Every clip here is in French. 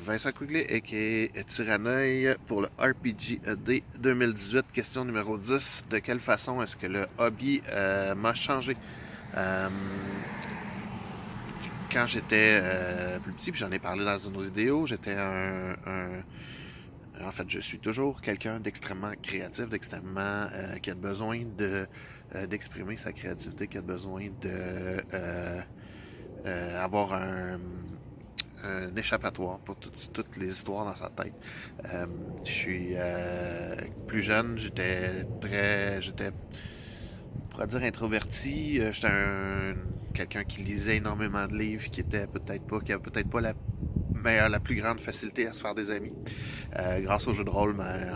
Vincent Quigley, a.k.a. Tyrannoï, pour le RPGAD 2018. Question numéro 10. De quelle façon est-ce que le hobby m'a changé? Euh, Quand j'étais plus petit, puis j'en ai parlé dans une autre vidéo, j'étais en fait, je suis toujours quelqu'un d'extrêmement créatif, d'extrêmement qui a besoin d'exprimer sa créativité, qui a besoin de avoir un échappatoire pour toutes les histoires dans sa tête. Je suis plus jeune, on pourrait dire introverti. J'étais quelqu'un qui lisait énormément de livres, qui avait peut-être pas la plus grande facilité à se faire des amis. Grâce au jeu de rôle,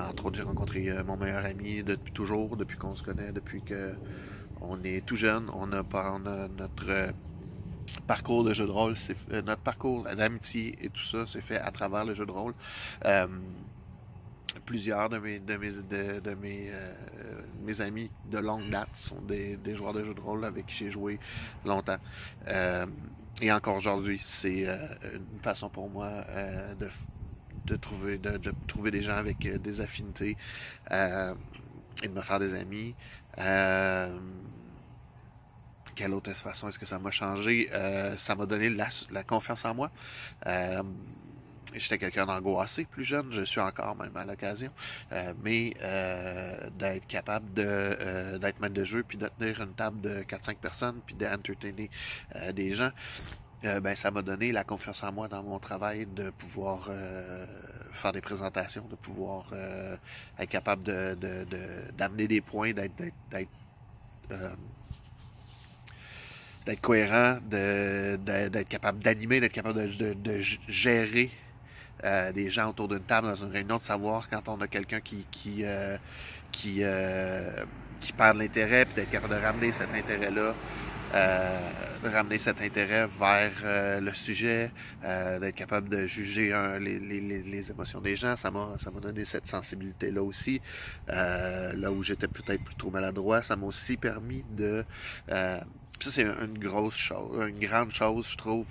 entre autres, j'ai rencontré mon meilleur ami depuis toujours, depuis qu'on se connaît, depuis que on est tout jeune. On a notre parcours de jeu de rôle, notre parcours d'amitié et tout ça, c'est fait à travers le jeu de rôle. Euh, Plusieurs mes amis de longue date sont des joueurs de jeux de rôle avec qui j'ai joué longtemps. Et encore aujourd'hui, c'est une façon pour moi de trouver des gens avec des affinités et de me faire des amis. Quelle autre façon est-ce que ça m'a changé? Ça m'a donné la confiance en moi. J'étais quelqu'un d'angoissé plus jeune, je suis encore même à l'occasion, mais d'être capable d'être maître de jeu, puis de tenir une table de 4-5 personnes, puis d'entertainer des gens, ben, ça m'a donné la confiance en moi dans mon travail, de pouvoir faire des présentations, de pouvoir être capable d'amener des points, euh, d'être cohérent, d'être capable d'animer, d'être capable de gérer des gens autour d'une table dans une réunion, de savoir quand on a quelqu'un qui, qui perd de l'intérêt, puis d'être capable de ramener cet intérêt-là, vers le sujet, d'être capable de juger les émotions des gens. Ça m'a donné cette sensibilité-là aussi. Là où j'étais peut-être plus trop maladroit, ça m'a aussi permis ça, c'est une grosse chose, une grande chose, je trouve.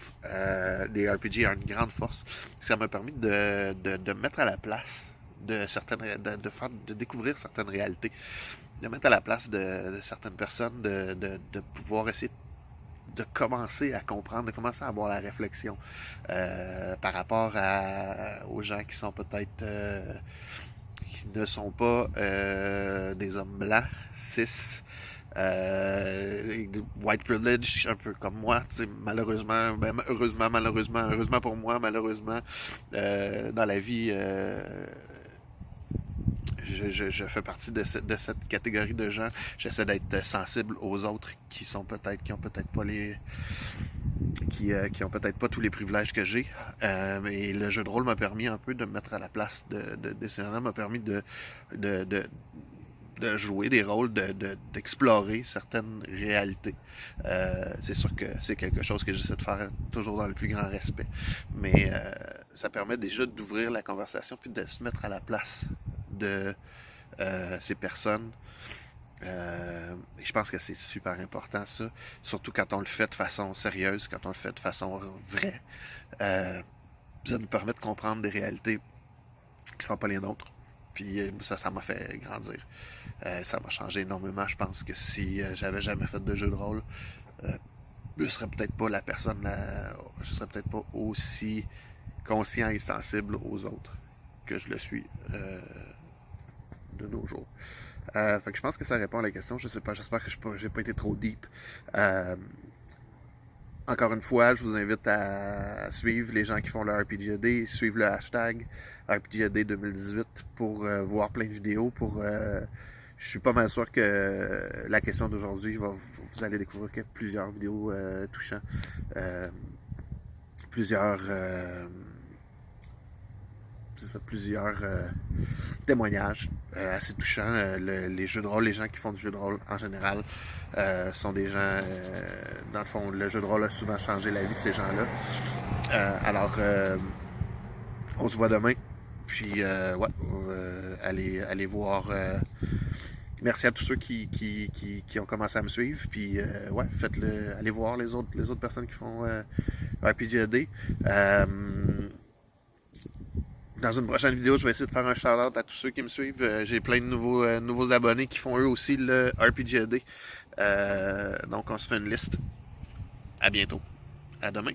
Les RPG ont une grande force. Ça m'a permis de mettre à la place de découvrir certaines réalités, de mettre à la place de certaines personnes, de pouvoir essayer de commencer à comprendre, de commencer à avoir la réflexion par rapport aux gens qui sont peut-être qui ne sont pas des hommes blancs, cis, white privilege, un peu comme moi, malheureusement, heureusement pour moi, malheureusement, dans la vie, je fais partie de cette catégorie de gens. J'essaie d'être sensible aux autres qui ont peut-être pas qui ont peut-être pas tous les privilèges que j'ai. Mais le jeu de rôle m'a permis un peu de me mettre à la place de ces gens-là, m'a permis de jouer des rôles, d'explorer certaines réalités. C'est sûr que c'est quelque chose que j'essaie de faire toujours dans le plus grand respect. Mais ça permet déjà d'ouvrir la conversation puis de se mettre à la place de ces personnes. Et je pense que c'est super important ça, surtout quand on le fait de façon sérieuse, quand on le fait de façon vraie. Ça nous permet de comprendre des réalités qui sont pas les nôtres. Puis ça m'a fait grandir. Ça m'a changé énormément. Je pense que si j'avais jamais fait de jeu de rôle, je serais peut-être pas je serais peut-être pas aussi conscient et sensible aux autres que je le suis de nos jours. Fait que je pense que ça répond à la question. Je sais pas, j'espère que j'ai pas été trop deep. Encore une fois, je vous invite à suivre les gens qui font le RPGAD, suivre le hashtag RPGAD 2018 pour voir plein de vidéos. Je suis pas mal sûr que la question d'aujourd'hui, vous allez découvrir qu'il y a plusieurs vidéos touchantes, plusieurs témoignages assez touchants. Les jeux de rôle, les gens qui font du jeu de rôle en général sont des gens, dans le fond, le jeu de rôle a souvent changé la vie de ces gens-là. Alors, on se voit demain. Puis, allez voir. Merci à tous ceux qui ont commencé à me suivre. Puis, allez voir les autres personnes qui font RPGAD. Dans une prochaine vidéo, je vais essayer de faire un shout-out à tous ceux qui me suivent. J'ai plein de nouveaux abonnés qui font eux aussi le RPGAD. Donc on se fait une liste. À bientôt. À demain.